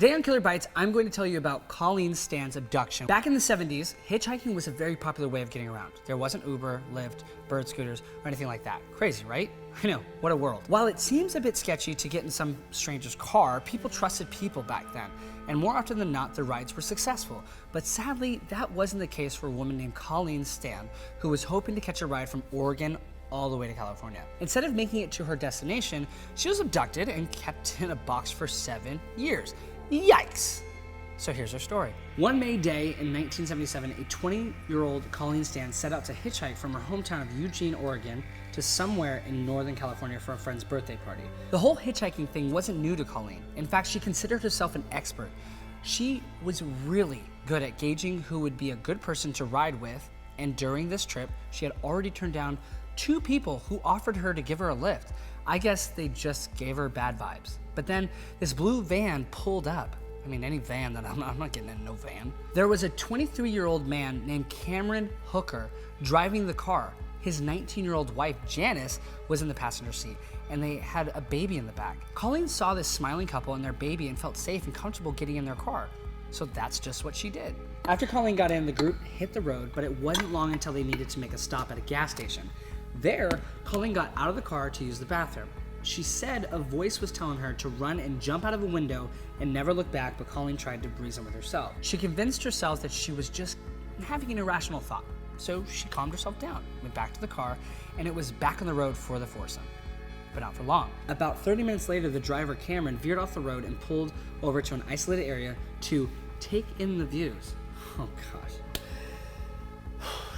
Today on Killer Bites, I'm going to tell you about Colleen Stan's abduction. Back in the 70s, hitchhiking was a very popular way of getting around. There wasn't Uber, Lyft, bird scooters, or anything like that. Crazy, right? I know, what a world. While it seems a bit sketchy to get in some stranger's car, people trusted people back then. And more often than not, the rides were successful. But sadly, that wasn't the case for a woman named Colleen Stan, who was hoping to catch a ride from Oregon all the way to California. Instead of making it to her destination, she was abducted and kept in a box for 7 years. Yikes! So here's her story. One May day in 1977, a 20-year-old Colleen Stan set out to hitchhike from her hometown of Eugene, Oregon, to somewhere in Northern California for a friend's birthday party. The whole hitchhiking thing wasn't new to Colleen. In fact, she considered herself an expert. She was really good at gauging who would be a good person to ride with, and during this trip, she had already turned down 2 people who offered her to give her a lift. I guess they just gave her bad vibes. But then this blue van pulled up. I mean, any van that I'm not getting in no van. There was a 23-year-old man named Cameron Hooker driving the car. His 19-year-old wife, Janice, was in the passenger seat, and they had a baby in the back. Colleen saw this smiling couple and their baby and felt safe and comfortable getting in their car. So that's just what she did. After Colleen got in, the group hit the road, but it wasn't long until they needed to make a stop at a gas station. There, Colleen got out of the car to use the bathroom. She said a voice was telling her to run and jump out of a window and never look back, but Colleen tried to reason with herself. She convinced herself that she was just having an irrational thought. So she calmed herself down, went back to the car, and it was back on the road for the foursome. But not for long. About 30 minutes later, the driver, Cameron, veered off the road and pulled over to an isolated area to take in the views. Oh gosh.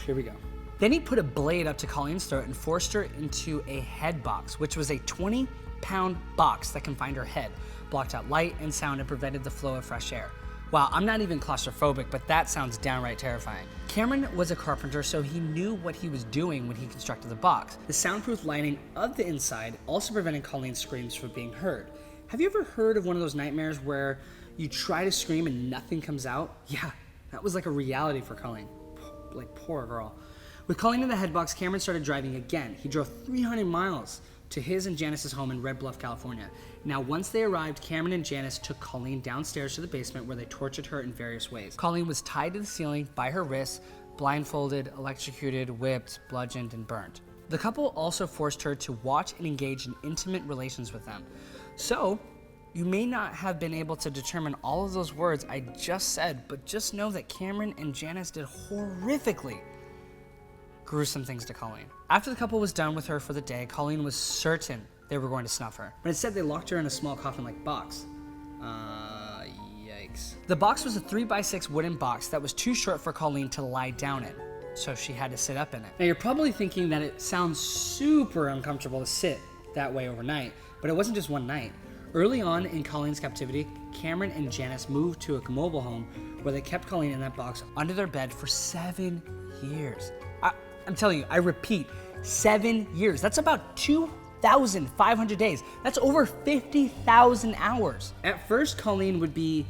Here we go. Then he put a blade up to Colleen's throat and forced her into a head box, which was a 20-pound box that confined her head, blocked out light and sound, and prevented the flow of fresh air. Wow, I'm not even claustrophobic, but that sounds downright terrifying. Cameron was a carpenter, so he knew what he was doing when he constructed the box. The soundproof lining of the inside also prevented Colleen's screams from being heard. Have you ever heard of one of those nightmares where you try to scream and nothing comes out? Yeah, that was like a reality for Colleen. Like, poor girl. With Colleen in the headbox, Cameron started driving again. He drove 300 miles to his and Janice's home in Red Bluff, California. Now, once they arrived, Cameron and Janice took Colleen downstairs to the basement where they tortured her in various ways. Colleen was tied to the ceiling by her wrists, blindfolded, electrocuted, whipped, bludgeoned, and burnt. The couple also forced her to watch and engage in intimate relations with them. So, you may not have been able to determine all of those words I just said, but just know that Cameron and Janice did horrifically gruesome things to Colleen. After the couple was done with her for the day, Colleen was certain they were going to snuff her. But instead, they locked her in a small coffin-like box. Yikes. The box was a 3x6 wooden box that was too short for Colleen to lie down in, so she had to sit up in it. Now, you're probably thinking that it sounds super uncomfortable to sit that way overnight, but it wasn't just one night. Early on in Colleen's captivity, Cameron and Janice moved to a mobile home where they kept Colleen in that box under their bed for 7 years. I'm telling you, I repeat, 7 years. That's about 2,500 days. That's over 50,000 hours. At first, Colleen would be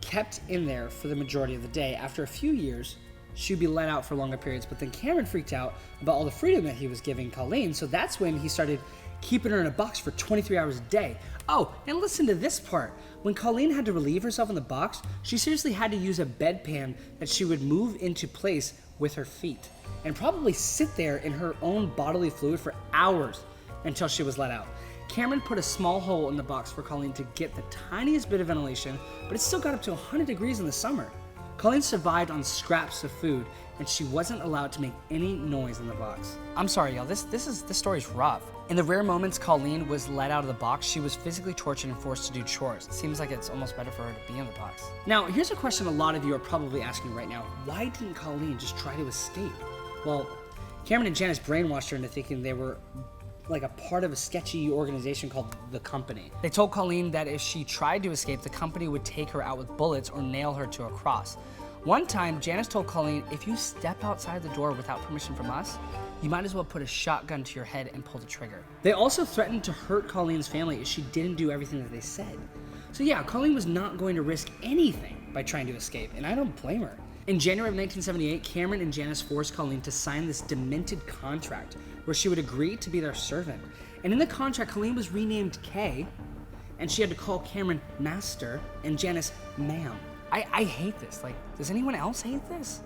kept in there for the majority of the day. After a few years, she'd be let out for longer periods, but then Cameron freaked out about all the freedom that he was giving Colleen, so that's when he started keeping her in a box for 23 hours a day. Oh, and listen to this part. When Colleen had to relieve herself in the box, she seriously had to use a bedpan that she would move into place with her feet, and probably sit there in her own bodily fluid for hours until she was let out. Cameron put a small hole in the box for Colleen to get the tiniest bit of ventilation, but it still got up to 100 degrees in the summer. Colleen survived on scraps of food, and she wasn't allowed to make any noise in the box. I'm sorry, y'all, this story's rough. In the rare moments Colleen was let out of the box, she was physically tortured and forced to do chores. It seems like it's almost better for her to be in the box. Now, here's a question a lot of you are probably asking right now. Why didn't Colleen just try to escape? Well, Cameron and Janice brainwashed her into thinking they were like a part of a sketchy organization called The Company. They told Colleen that if she tried to escape, the company would take her out with bullets or nail her to a cross. One time, Janice told Colleen, if you step outside the door without permission from us, you might as well put a shotgun to your head and pull the trigger. They also threatened to hurt Colleen's family if she didn't do everything that they said. So yeah, Colleen was not going to risk anything by trying to escape, and I don't blame her. In January of 1978, Cameron and Janice forced Colleen to sign this demented contract where she would agree to be their servant. And in the contract, Colleen was renamed Kay, and she had to call Cameron master and Janice ma'am. I hate this. Like, does anyone else hate this?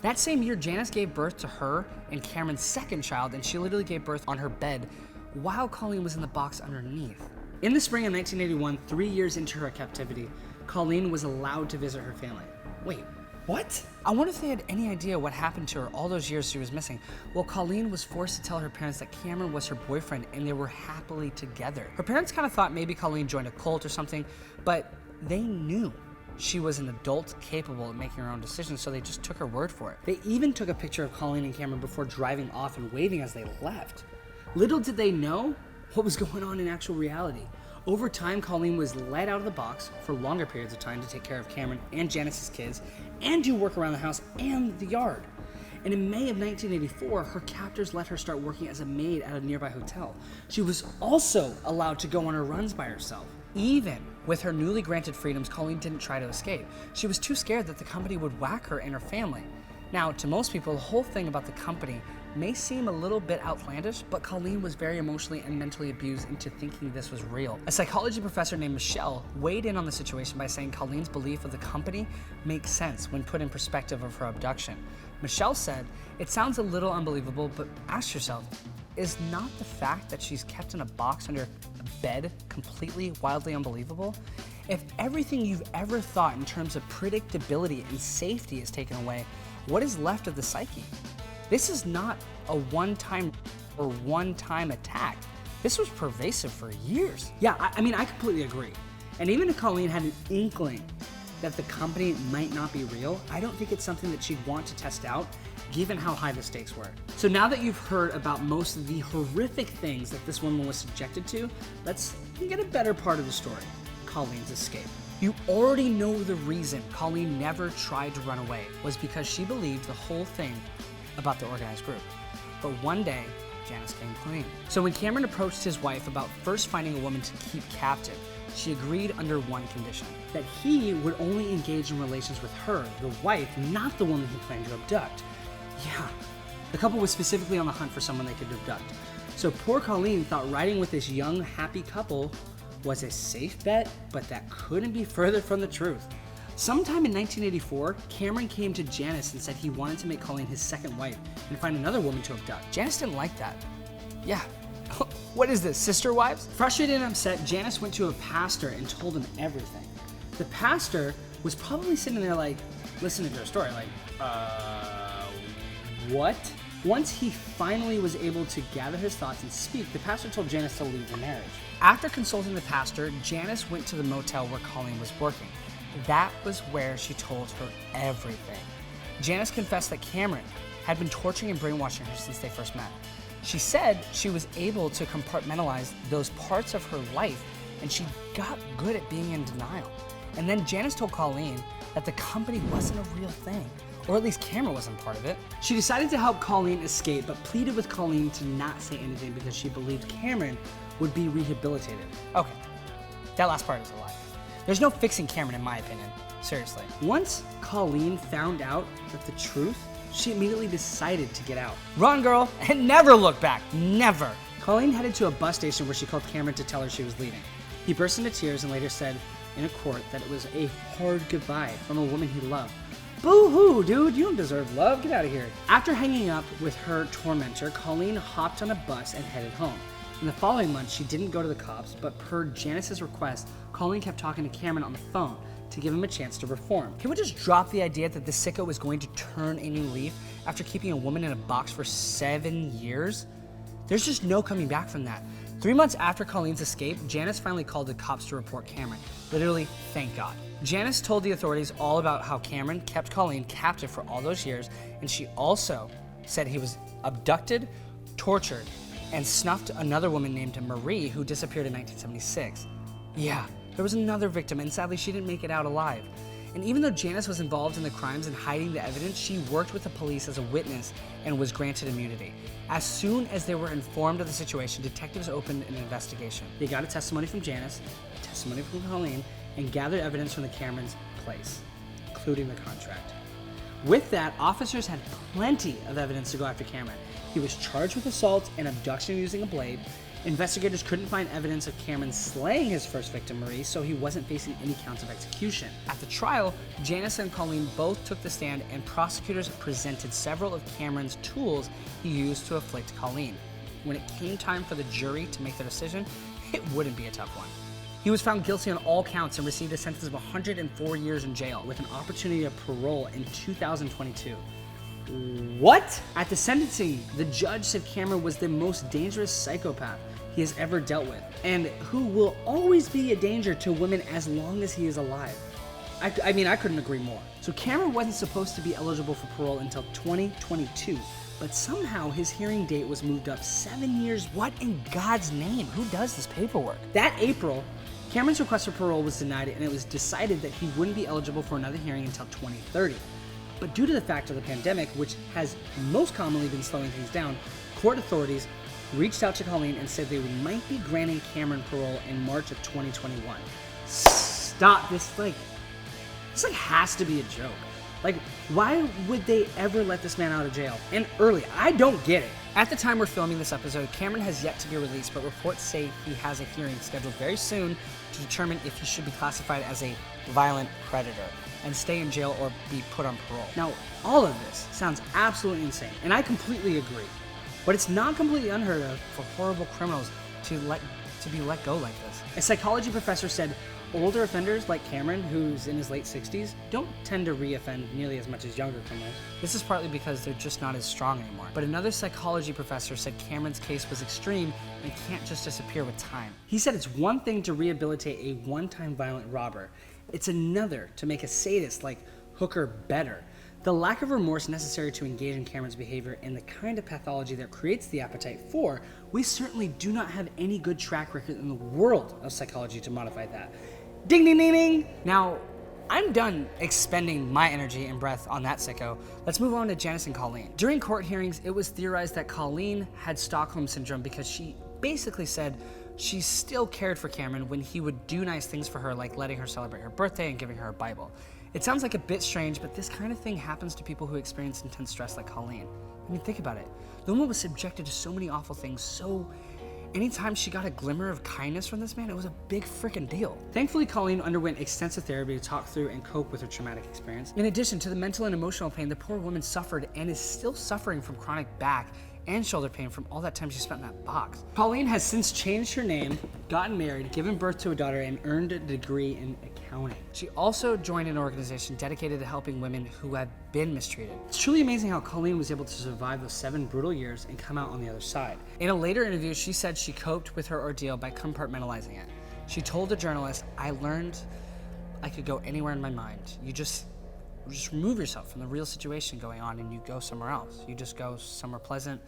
That same year, Janice gave birth to her and Cameron's second child, and she literally gave birth on her bed while Colleen was in the box underneath. In the spring of 1981, 3 years into her captivity, Colleen was allowed to visit her family. Wait, what? I wonder if they had any idea what happened to her all those years she was missing. Well, Colleen was forced to tell her parents that Cameron was her boyfriend and they were happily together. Her parents kind of thought maybe Colleen joined a cult or something, but they knew she was an adult capable of making her own decisions, so they just took her word for it. They even took a picture of Colleen and Cameron before driving off and waving as they left. Little did they know what was going on in actual reality. Over time, Colleen was let out of the box for longer periods of time to take care of Cameron and Janice's kids and do work around the house and the yard. And in May of 1984, her captors let her start working as a maid at a nearby hotel. She was also allowed to go on her runs by herself. Even with her newly granted freedoms, Colleen didn't try to escape. She was too scared that the company would whack her and her family. Now, to most people, the whole thing about the company may seem a little bit outlandish, but Colleen was very emotionally and mentally abused into thinking this was real. A psychology professor named Michelle weighed in on the situation by saying Colleen's belief of the company makes sense when put in perspective of her abduction. Michelle said, "It sounds a little unbelievable, but ask yourself, is not the fact that she's kept in a box under a bed completely wildly unbelievable? If everything you've ever thought in terms of predictability and safety is taken away, what is left of the psyche? This is not a one-time attack. This was pervasive for years." Yeah, I mean, I completely agree. And even if Colleen had an inkling that the company might not be real, I don't think it's something that she'd want to test out, given how high the stakes were. So now that you've heard about most of the horrific things that this woman was subjected to, let's get a better part of the story: Colleen's escape. You already know the reason Colleen never tried to run away was because she believed the whole thing about the organized group. But one day, Janice came clean. So when Cameron approached his wife about first finding a woman to keep captive, she agreed under one condition: that he would only engage in relations with her, the wife, not the woman he planned to abduct. Yeah, the couple was specifically on the hunt for someone they could abduct. So poor Colleen thought riding with this young, happy couple was a safe bet, but that couldn't be further from the truth. Sometime in 1984, Cameron came to Janice and said he wanted to make Colleen his second wife and find another woman to abduct. Janice didn't like that. Yeah, what is this, sister wives? Frustrated and upset, Janice went to a pastor and told him everything. The pastor was probably sitting there like, listening to her story, like, what? Once he finally was able to gather his thoughts and speak, the pastor told Janice to leave the marriage. After consulting the pastor, Janice went to the motel where Colleen was working. That was where she told her everything. Janice confessed that Cameron had been torturing and brainwashing her since they first met. She said she was able to compartmentalize those parts of her life, and she got good at being in denial. And then Janice told Colleen that the company wasn't a real thing, or at least Cameron wasn't part of it. She decided to help Colleen escape, but pleaded with Colleen to not say anything because she believed Cameron would be rehabilitated. Okay, that last part is a lie. There's no fixing Cameron, in my opinion. Seriously. Once Colleen found out that the truth, she immediately decided to get out. Run, girl, and never look back. Never. Colleen headed to a bus station where she called Cameron to tell her she was leaving. He burst into tears and later said in a court that it was a hard goodbye from a woman he loved. Boo-hoo, dude, you don't deserve love. Get out of here. After hanging up with her tormentor, Colleen hopped on a bus and headed home. In the following month, she didn't go to the cops, but per Janice's request, Colleen kept talking to Cameron on the phone to give him a chance to reform. Can we just drop the idea that the sicko was going to turn a new leaf after keeping a woman in a box for 7 years? There's just no coming back from that. 3 months after Colleen's escape, Janice finally called the cops to report Cameron. Literally, thank God. Janice told the authorities all about how Cameron kept Colleen captive for all those years, and she also said he was abducted, tortured, and snuffed another woman named Marie who disappeared in 1976. Yeah, there was another victim, and sadly she didn't make it out alive. And even though Janice was involved in the crimes and hiding the evidence, she worked with the police as a witness and was granted immunity. As soon as they were informed of the situation, detectives opened an investigation. They got a testimony from Janice, a testimony from Colleen, and gathered evidence from the Cameron's place, including the contract. With that, officers had plenty of evidence to go after Cameron. He was charged with assault and abduction using a blade. Investigators couldn't find evidence of Cameron slaying his first victim, Marie, so he wasn't facing any counts of execution. At the trial, Janice and Colleen both took the stand, and prosecutors presented several of Cameron's tools he used to afflict Colleen. When it came time for the jury to make their decision, it wouldn't be a tough one. He was found guilty on all counts and received a sentence of 104 years in jail with an opportunity of parole in 2022. What? At the sentencing, the judge said Cameron was the most dangerous psychopath he has ever dealt with, and who will always be a danger to women as long as he is alive. I mean, I couldn't agree more. So Cameron wasn't supposed to be eligible for parole until 2022, but somehow his hearing date was moved up 7 years. What in God's name? Who does this paperwork? That April, Cameron's request for parole was denied, and it was decided that he wouldn't be eligible for another hearing until 2030. But due to the fact of the pandemic, which has most commonly been slowing things down, court authorities reached out to Colleen and said they might be granting Cameron parole in March of 2021. Stop this, this has to be a joke. Why would they ever let this man out of jail? And early, I don't get it. At the time we're filming this episode, Cameron has yet to be released, but reports say he has a hearing scheduled very soon to determine if he should be classified as a violent predator and stay in jail or be put on parole. Now, all of this sounds absolutely insane, and I completely agree. But it's not completely unheard of for horrible criminals to be let go like this. A psychology professor said older offenders like Cameron, who's in his late 60s, don't tend to re-offend nearly as much as younger criminals. This is partly because they're just not as strong anymore. But another psychology professor said Cameron's case was extreme and can't just disappear with time. He said it's one thing to rehabilitate a one-time violent robber. It's another to make a sadist like Hooker better. The lack of remorse necessary to engage in Cameron's behavior and the kind of pathology that creates the appetite for, we certainly do not have any good track record in the world of psychology to modify that. Ding, ding, ding, ding! Now, I'm done expending my energy and breath on that sicko. Let's move on to Janice and Colleen. During court hearings, it was theorized that Colleen had Stockholm Syndrome because she basically said she still cared for Cameron when he would do nice things for her, like letting her celebrate her birthday and giving her a Bible. It sounds like a bit strange, but this kind of thing happens to people who experience intense stress like Colleen. I mean, think about it. The woman was subjected to so many awful things, so anytime she got a glimmer of kindness from this man, it was a big freaking deal. Thankfully, Colleen underwent extensive therapy to talk through and cope with her traumatic experience. In addition to the mental and emotional pain, the poor woman suffered and is still suffering from chronic back and shoulder pain from all that time she spent in that box. Colleen has since changed her name, gotten married, given birth to a daughter, and earned a degree in accounting. She also joined an organization dedicated to helping women who have been mistreated. It's truly amazing how Colleen was able to survive those 7 brutal years and come out on the other side. In a later interview, she said she coped with her ordeal by compartmentalizing it. She told a journalist, "I learned I could go anywhere in my mind. You just remove yourself from the real situation going on and you go somewhere else. You just go somewhere pleasant,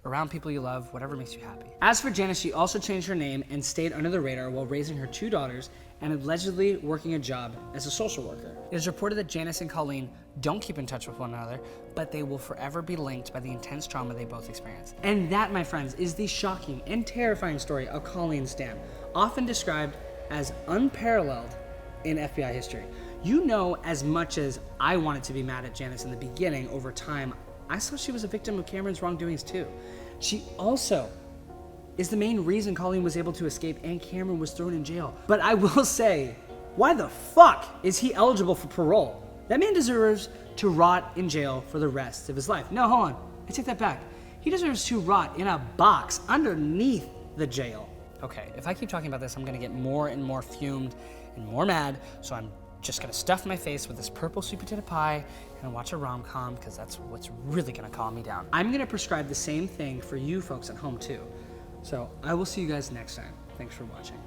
around people you love, whatever makes you happy." As for Janice, she also changed her name and stayed under the radar while raising her 2 daughters and allegedly working a job as a social worker. It is reported that Janice and Colleen don't keep in touch with one another, but they will forever be linked by the intense trauma they both experienced. And that, my friends, is the shocking and terrifying story of Colleen Stan, often described as unparalleled in FBI history. You know, as much as I wanted to be mad at Janice in the beginning, over time, I saw she was a victim of Cameron's wrongdoings too. She also is the main reason Colleen was able to escape and Cameron was thrown in jail. But I will say, why the fuck is he eligible for parole? That man deserves to rot in jail for the rest of his life. No, hold on, I take that back. He deserves to rot in a box underneath the jail. Okay, if I keep talking about this, I'm gonna get more and more fumed and more mad, so I'm just gonna stuff my face with this purple sweet potato pie and watch a rom-com, because that's what's really gonna calm me down. I'm gonna prescribe the same thing for you folks at home too. So I will see you guys next time. Thanks for watching.